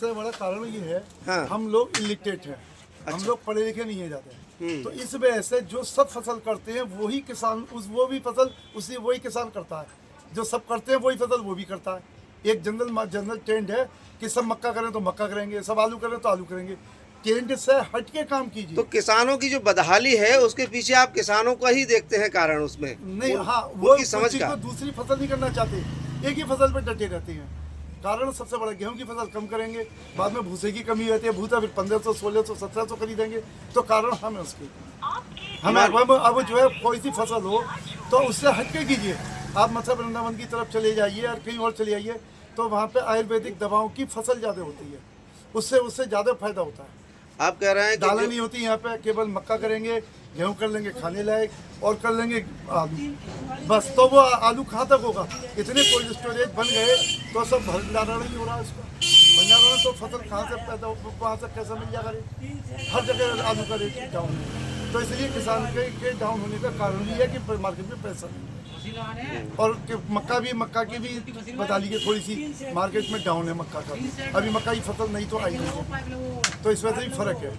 सबसे बड़ा कारण ये है, हाँ। हम लोग इलिटरेट हैं। हम लोग पढ़े लिखे नहीं है जाते, तो इस वजह से जो सब फसल करते हैं वही किसान वो भी फसल वही किसान करता है। जो सब करते हैं वही फसल वो भी करता है। एक जनरल ट्रेंड है कि सब मक्का करें तो मक्का करेंगे, सब आलू करें तो आलू करेंगे। ट्रेंड से हट के काम कीजिए। तो किसानों की जो बदहाली है उसके पीछे आप किसानों का ही देखते हैं कारण उसमें नहीं, हाँ, वो उनकी समझ का दूसरी फसल नहीं करना चाहते, एक ही फसल पे डटे रहते हैं। कारण सबसे बड़ा गेहूं की फसल कम करेंगे, बाद में भूसे की कमी रहती है, भूसा फिर 1500, 1600, 1700 खरीदेंगे, तो कारण हम है उसके। हमें अब जो है कोई सी फसल हो तो उससे हटके कीजिए। आप मत्स्य वृंदावन की तरफ चले जाइए और कहीं और चले जाइए, तो वहाँ पे आयुर्वेदिक दवाओं की फसल ज़्यादा होती है, उससे ज़्यादा फायदा होता है। आप कह रहे हैं कि दालें नहीं होती यहाँ पे, केवल मक्का करेंगे, गेहूं कर लेंगे खाने लायक, और कर लेंगे आलू, बस। तो वो आलू कहाँ तक होगा? इतने कोल्ड स्टोरेज बन गए तो सब भंडारण ही हो रहा है उसका। भंडारण तो फसल कहाँ से पैदा हो, वहाँ से कैसे मिल जाएगा रेट? हर जगह आलू का रेट डाउन है, तो इसलिए किसान के डाउन होने का कारण भी है कि मार्केट में पैसा नहीं है। और मक्का की भी बता लीजिए, थोड़ी सी मार्केट में डाउन है मक्का का भी। अभी मक्का की फसल नहीं तो आई नहीं है, तो इस वजह से भी फर्क है।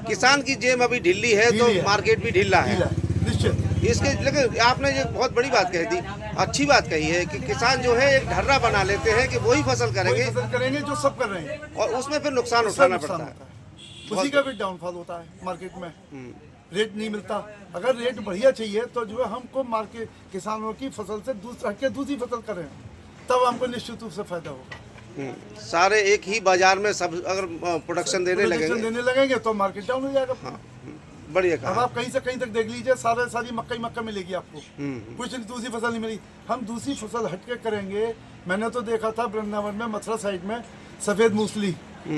किसान की जेब अभी ढीली है तो मार्केट भी ढीला है निश्चित। इसके। लेकिन आपने ये बहुत बड़ी बात कही थी, अच्छी बात कही है कि किसान जो है एक ढर्रा बना लेते हैं कि वही फसल करेंगे जो सब कर रहे हैं, और उसमें फिर नुकसान उठाना पड़ता है। उसी का भी डाउनफॉल होता है मार्केट में। रेट नहीं मिलता। अगर रेट बढ़िया चाहिए तो जो है हमको मार्केट किसानों की फसल से दूसरी फसल करें, तब हमको निश्चित रूप से फायदा होगा। सारे एक ही बाजार में सब अगर प्रोडक्शन देने लगेंगे तो मार्केट डाउन हो जाएगा। हाँ, बढ़िया कहा। अब आप कहीं से कहीं तक देख लीजिए, सारी मक्का मिलेगी आपको, कुछ दूसरी फसल नहीं मिली। हम दूसरी फसल हटके करेंगे। मैंने तो देखा था वृंदावन में, मथुरा साइड में सफेद मूसली,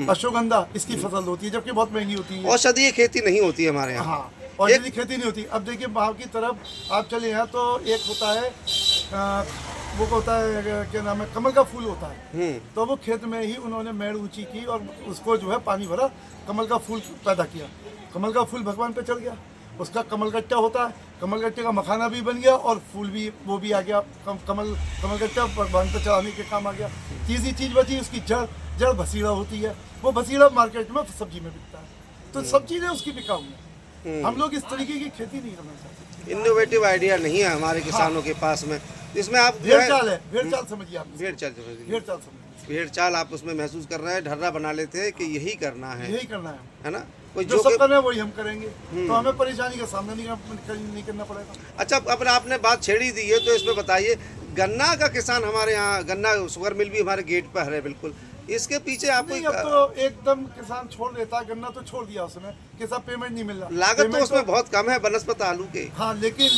अश्वगंधा, इसकी फसल होती है, जबकि बहुत महंगी होती है। औषधीय खेती नहीं होती है हमारे यहाँ। हाँ, औषधि खेती नहीं होती। अब देखिए वहाँ की तरफ आप चले हैं तो एक होता है वो होता है, क्या नाम है, कमल का फूल होता है। तो वो खेत में ही उन्होंने मेड़ ऊंची की और उसको जो है पानी भरा, कमल का फूल पैदा किया। कमल का फूल भगवान पे चढ़ गया, उसका कमलगट्टा होता है, कमलगट्टे का मखाना भी बन गया और फूल भी वो भी आ गया। कमलगट्टा भगवान पे चढ़ाने के काम आ गया। तीसरी चीज बची उसकी जड़ भसीड़ा होती है, वो भसीड़ा मार्केट में सब्जी में बिकता है। तो सब चीजें उसकी बिकाऊ है। हम लोग इस तरीके की खेती नहीं करना चाहते। इनोवेटिव आइडिया नहीं है हमारे किसानों के पास में। इसमें आप भेड़ चाल है, भेड़ चाल समझिए आप। भेड़ चाल समझिए, भेड़ चाल आप उसमें महसूस कर रहे हैं, ढर्रा बना लेते हैं कि यही करना है ना। कोई जो सब कर रहे हैं वही हम करेंगे, तो हमें परेशानी का सामना नहीं करना पड़ेगा। अच्छा, अब आपने बात छेड़ी दी है तो इसमें बताइए, गन्ना का किसान हमारे यहाँ, गन्ना शुगर मिल भी हमारे गेट पर है बिल्कुल, इसके पीछे आपको अब तो एकदम किसान छोड़ देता है, गन्ना तो छोड़ दिया उसने, किसान पेमेंट नहीं मिल रहा। लागत तो उसमें बहुत कम है बनस्पत आलू के। हाँ, लेकिन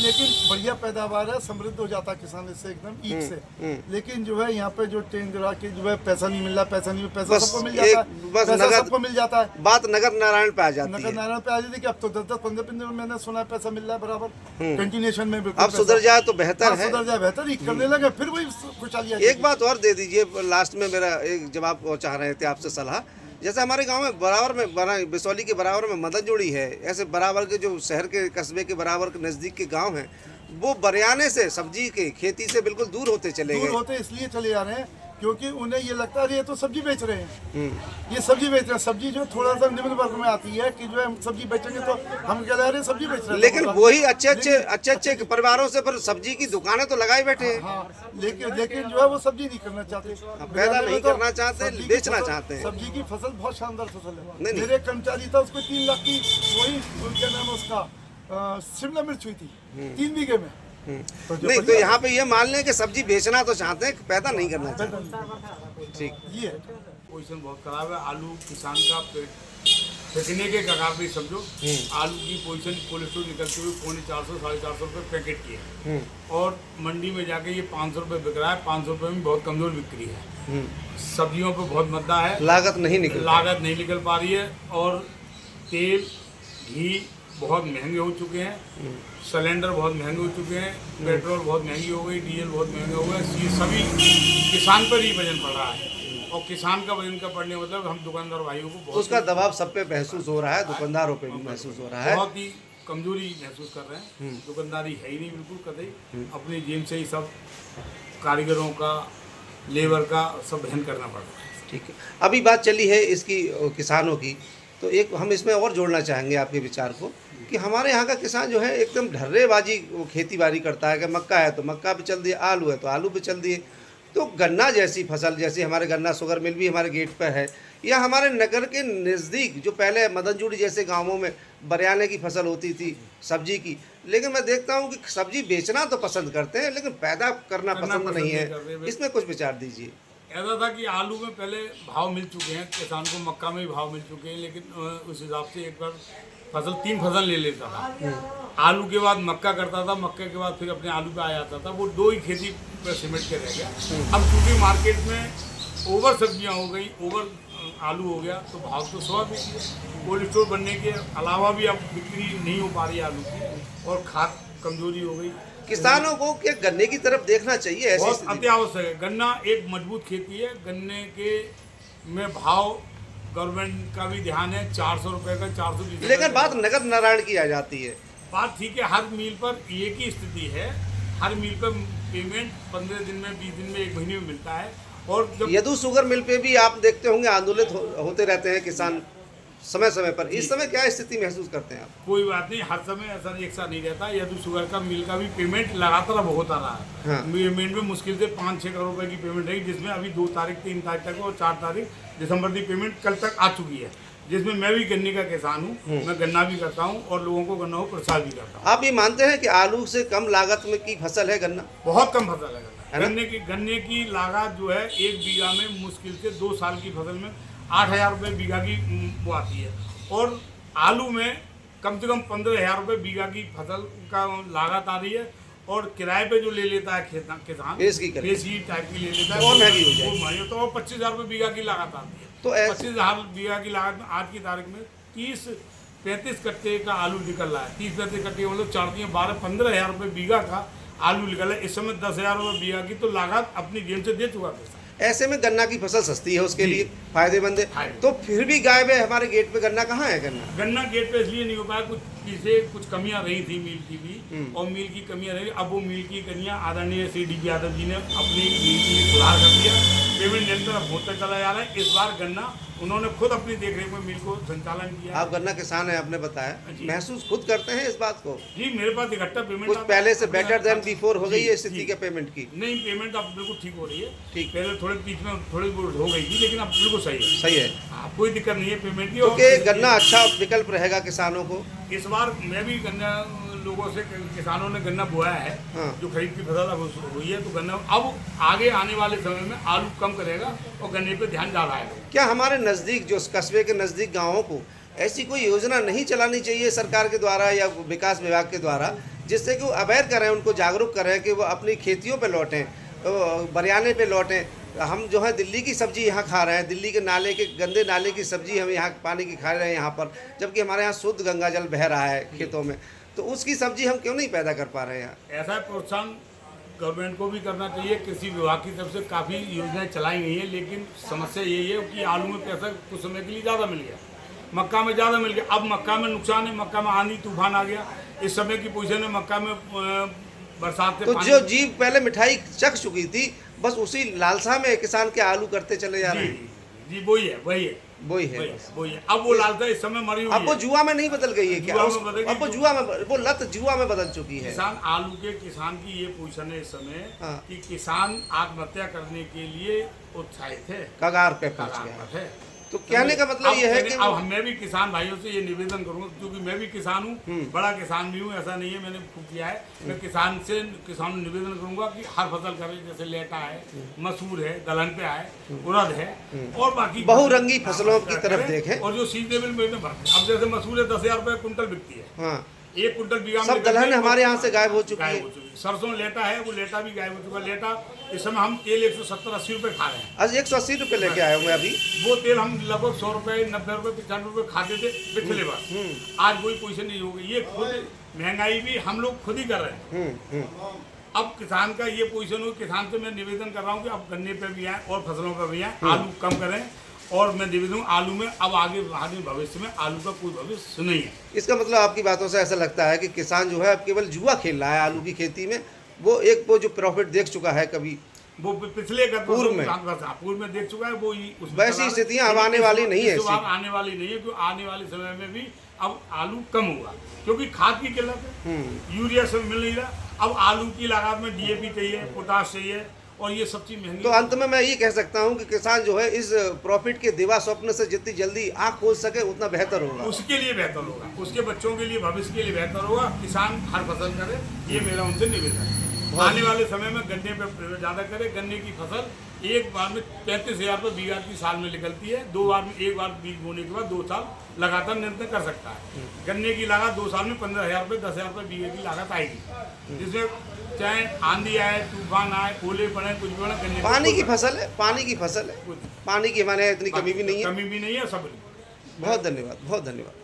बढ़िया पैदावार है, समृद्ध हो जाता है किसान इससे एकदम ईट से। लेकिन जो है यहाँ पे जो टेंडर के जो है पैसा नहीं मिल रहा, पैसा सबको मिल जाता है, सबको मिल जाता है। बात नगर नारायण पे आ जाती है। नगर नारायण पे आ जाती है कि अब तो 10-15 दिन में मैंने सुना पैसा मिल रहा है बराबर, कंटिन्यूएशन में। अब सुधर जाए तो बेहतर है, सुधर जाए बेहतर ही करने लगे, फिर वही खुशहाली। एक बात और दे दीजिए लास्ट में, मेरा एक जवाब चाह रहे थे आपसे सलाह। जैसे हमारे गांव में बराबर में बिसौली के बराबर में मदन जोड़ी है, ऐसे बराबर के जो शहर के कस्बे के बराबर के नज़दीक के गांव हैं, वो बरियाने से सब्जी के खेती से बिल्कुल दूर होते चले गए। इसलिए चले जा रहे हैं क्योंकि उन्हें ये लगता है ये तो सब्जी बेच रहे हैं, ये सब्जी बेच रहे हैं। सब्जी जो थोड़ा सा निम्न वर्ग में आती है कि जो है हम सब्जी बेचेंगे तो हम कह रहे हैं सब्जी बेच रहे हैं। लेकिन वही अच्छे परिवारों से फिर सब्जी की दुकानें तो लगाई बैठे हैं। हाँ, लेकिन जो है वो सब्जी नहीं करना चाहते, पैदा नहीं करना चाहते, बेचना चाहते हैं। सब्जी की फसल बहुत शानदार फसल है। मेरे कर्मचारी था, उसको 3 लाख की वही क्या नाम है उसका शिमला मिर्च हुई थी 3 बीघे में। नहीं तो यहाँ पे ये मान लें कि सब्जी बेचना तो चाहते हैं, पैदा नहीं करना चाहते। ठीक, ये पोजीशन बहुत खराब है। आलू किसान का फेंकने के कगार पे समझो। आलू की पोजीशन कोल्ड स्टोर निकलते हुए 450-450 रुपये पैकेट की है, और मंडी में जाके ये 500 रुपये बिक रहा है। 500 रुपये में बहुत कमजोर बिक्री है। सब्जियों पे बहुत मद्दा है, लागत नहीं निकल पा रही है, और तेल घी बहुत महंगे हो चुके हैं, सिलेंडर बहुत महंगे हो चुके हैं, पेट्रोल बहुत महंगी हो गई, डीजल बहुत महंगे हो गए। ये सभी किसान पर ही वजन पड़ रहा है, और किसान का वजन का पड़ने मतलब हम दुकानदार भाइयों को उसका दबाव सब पे महसूस हो रहा है, दुकानदारों पे भी महसूस हो रहा है। बहुत ही कमजोरी महसूस कर रहे हैं। दुकानदारी है ही नहीं बिल्कुल कतई, अपनी जेब से ही सब कारीगरों का, लेबर का सब वहन करना पड़ रहा है। ठीक है, अभी बात चली है इसकी किसानों की, तो एक हम इसमें और जोड़ना चाहेंगे आपके विचार को कि हमारे यहाँ का किसान जो है एकदम ढर्रेबाजी वो खेती बाड़ी करता है कि मक्का है तो मक्का पे चल दिए, आलू है तो आलू पे चल दिए। तो गन्ना जैसी फसल, जैसे हमारे गन्ना शुगर मिल भी हमारे गेट पर है, या हमारे नगर के नज़दीक जो पहले मदनजोड़ी जैसे गांवों में बरियाने की फसल होती थी सब्जी की, लेकिन मैं देखता हूं कि सब्जी बेचना तो पसंद करते हैं लेकिन पैदा करना पसंद नहीं है। इसमें कुछ विचार दीजिए। ऐसा था कि आलू में पहले भाव मिल चुके हैं, किसान को मक्का में भी भाव मिल चुके हैं, लेकिन उस हिसाब से एक बार तीन फसल ले लेता था। आलू के बाद मक्का करता था, मक्के के बाद फिर अपने आलू पे आ जाता था, वो दो ही खेती पर सिमट के रह गया। अब चूँकि मार्केट में ओवर सब्जियां हो गई, ओवर आलू हो गया, तो भाव तो स्वाभाविक है। कोल्ड स्टोर बनने के अलावा भी अब बिक्री नहीं हो पा रही है आलू की, और खाद कमजोरी हो गई। किसानों को क्या गन्ने की तरफ देखना चाहिए? ऐसी बहुत स्थिति अति आवश्यक है। गन्ना एक मजबूत खेती है, गन्ने के में भाव गवर्नमेंट का भी ध्यान है, 400 रुपये का, 420। लेकिन बात नगद नारायण की आ जाती है। बात ठीक है, हर मील पर एक ही स्थिति है, हर मील पर पेमेंट 15 दिन में, 20 दिन में, 1 महीने में मिलता है। और जब यदु शुगर मिल पे भी आप देखते होंगे आंदोलित होते रहते हैं किसान समय समय पर। इस समय क्या स्थिति महसूस करते हैं आप? कोई बात नहीं, हर समय ऐसा एक साथ नहीं रहता। यदु शुगर का मिल का भी पेमेंट लगातार अब होता रहा है। हाँ। पेमेंट में मुश्किल से 5-6 करोड़ रुपए की पेमेंट रही, जिसमें अभी 2 तारीख, 3 तारीख तक और 4 तारीख दिसंबर की पेमेंट कल तक आ चुकी है, जिसमें मैं भी गन्ने का किसान हूँ, मैं गन्ना भी करता हूँ और लोगों को गन्ना को प्रसाद भी करता हूँ। आप ये मानते हैं कि आलू से कम लागत में की फसल है गन्ना? बहुत कम फसल है है गन्ना। ना? गन्ने की लागत जो है 1 बीघा में मुश्किल से 2 साल की फसल में 8,000 रुपये बीघा की वो आती है, और आलू में कम से कम 15,000 रुपये बीघा की फसल का लागत आ रही है। और किराए पे जो ले लेता है किसान, पेशगी टाइप की ले लेता है, और महंगी हो जाएगी। वो महंगी, तो और 25,000 रुपये बीघा की लागत आती है। तो 25,000 बीघा की लागत में आज की तारीख में 30-35 कट्टे का आलू निकल रहा है। 30-35 कट्टे मतलब 4-12-15,000 रुपये बीघा का आलू निकल रहा है। इस समय 10,000 रुपये बीघा की तो लागत अपनी जेब से दे चुका है। ऐसे में गन्ना की फसल सस्ती है, उसके जी। लिए फायदेमंद है। हाँ। तो फिर भी गायब है हमारे गेट पे गन्ना। कहाँ है गन्ना गेट पे इसलिए नहीं हो पाया, कुछ कमियां रही थी मिल की भी, और मिल की कमियां रही। अब वो मिल की कमियां आदरणीय श्री डी यादव जी ने अपनी मिल की सुधार कर दिया, पेमेंट निरंतर होता चला जा रहा है। इस बार गन्ना उन्होंने खुद अपनी देखरेख में मिल को संचालन किया। आप गन्ना किसान है, आपने बताया, जी। महसूस खुद करते हैं इस बात को? जी, मेरे पास इकट्ठा पेमेंट कुछ पहले से बेटर देन बिफोर हो गई है जी, स्थिति जी। के पेमेंट की? नहीं, पेमेंट अब बिल्कुल ठीक हो रही है। ठीक। पहले थोड़े बीच में थोड़ी बहुत हो गई थी, लेकिन अब बिल्कुल सही है। सही है, हाँ, कोई दिक्कत नहीं है पेमेंट की। क्योंकि गन्ना अच्छा विकल्प रहेगा किसानों को। इस बार मैं भी गन्ना लोगों से, किसानों ने गन्ना बोया है, हाँ। जो खरीद की फसल अब हुई है, तो गन्ना अब आगे आने वाले समय में आलू कम करेगा और गन्ने पे ध्यान ज़्यादा आएगा। क्या हमारे नज़दीक जो कस्बे के नज़दीक गाँवों को ऐसी कोई योजना नहीं चलानी चाहिए सरकार के द्वारा या विकास विभाग के द्वारा, जिससे कि वो अवेयर करें, उनको जागरूक करें कि वो अपनी खेतियों पे लौटें, बरियाने पे लौटें? हम जो है दिल्ली की सब्जी यहाँ खा रहे हैं, दिल्ली के नाले के गंदे नाले की सब्जी हम यहाँ पानी की खा रहे हैं यहाँ पर, जबकि हमारे यहाँ शुद्ध गंगा जल बह रहा है खेतों में। तो उसकी सब्जी हम क्यों नहीं पैदा कर पा रहे हैं? ऐसा प्रोत्साहन गवर्नमेंट को भी करना चाहिए। कृषि विभाग की तरफ से काफ़ी योजनाएं चलाई गई हैं, लेकिन समस्या यही है कि आलू में पैसा कुछ समय के लिए ज़्यादा मिल गया, मक्का में ज़्यादा मिल गया। अब मक्का में नुकसान है, मक्का में आंधी तूफान आ गया। इस समय की पोजीशन में मक्का में बरसात से तो पानी- जो जीव पहले मिठाई चख चुकी थी, बस उसी लालसा में किसान के आलू करते चले जा रहे हैं। जी, वही है वही है बस। वही है। अब वो लालसा इस समय मरी हुई अब वो है। जुआ में नहीं बदल गई है क्या? जुआ में बदल गई। अब वो जुआ में, वो लत जुआ में बदल चुकी है। किसान की ये पोजीशन है इस समय, हाँ। कि किसान आत्महत्या करने के लिए उत्साहित है, कगार पे पहुंच कगार गया पर है। तो कहने का मतलब ये है कि अब मैं भी किसान भाइयों से ये निवेदन करूंगा, क्योंकि मैं भी किसान हूँ, बड़ा किसान भी हूँ, ऐसा नहीं है मैंने खूब किया है। मैं किसान निवेदन करूंगा कि हर फसल करें, जैसे लेटा है, मसूर है, दलहन पे है, उड़द है, और बाकी बहुरंगी फसलों की तरफ करें। देखें। और जो सीजनेबल में भरते हैं, अब जैसे मसूर है 10,000 रुपये कुंटल बिकती है, हाँ, 1 कुंटल बीघा में सब दलहन हमारे यहाँ से गायब हो चुकी गायब है। हो चुकी है। सरसों लेटा है, वो लेटा भी गायब हो चुका है। लेटा इस समय हम तेल 170-80 रुपये खा रहे हैं। आज 180 रुपये लेके आया हूँ मैं अभी। वो तेल हम लगभग 100 रुपये, 90 रुपये, 95 रुपये खाते थे पिछले बार। आज कोई पोजीशन नहीं होगी। ये खुद महंगाई भी हम लोग खुद ही कर रहे हैं। अब किसान का ये पोजीशन हो, किसान से मैं निवेदन कर रहा हूँ कि अब गन्ने पे भी आए और फसलों पर भी आए, आलू कम करें। और मैं निवेदन आलू में अब आगे भविष्य में आलू का कोई भविष्य नहीं है। इसका मतलब आपकी बातों से ऐसा लगता है कि किसान जो है अब केवल जुआ खेल रहा है आलू की खेती में। वो जो प्रॉफिट देख चुका है कभी, वो पिछले पूर्व में पूर्व में देख चुका है वो वैसी स्थितियां अब आने वाली नहीं है। आने वाली नहीं है, क्योंकि आने वाले समय में भी अब आलू कम होगा, क्योंकि खाद की किल्लत है, यूरिया सब मिल नहीं रहा। अब आलू की लागत में DAP चाहिए, पोटाश चाहिए, और ये सब चीज महंगी। तो अंत में मैं ये कह सकता हूँ कि किसान जो है इस प्रॉफिट के दिवा स्वप्न से जितनी जल्दी आँख खोल सके उतना बेहतर होगा, उसके लिए बेहतर होगा, उसके बच्चों के लिए, भविष्य के लिए बेहतर होगा। किसान हर फसल करे, ये मेरा उनसे निवेदन है। आने वाले समय में गन्ने पे ज्यादा करे। गन्ने की फसल एक बार में 35,000 रुपये बीघा की साल में निकलती है। 2 बार में, एक बार बीज बोने के बाद 2 साल लगातार निरंतर कर सकता है। गन्ने की लागत 2 साल में 15,000 रुपये, 10,000 रुपये बीघे की लागत आएगी, जिसमें चाहे आंधी आए, तूफान आए, ओले पड़े, कुछ भी पड़े, गन्ने पानी की फसल है, पानी की फसल है, पानी की हमारे यहाँ इतनी कमी भी नहीं है। कमी भी नहीं है। सब बहुत धन्यवाद, बहुत धन्यवाद।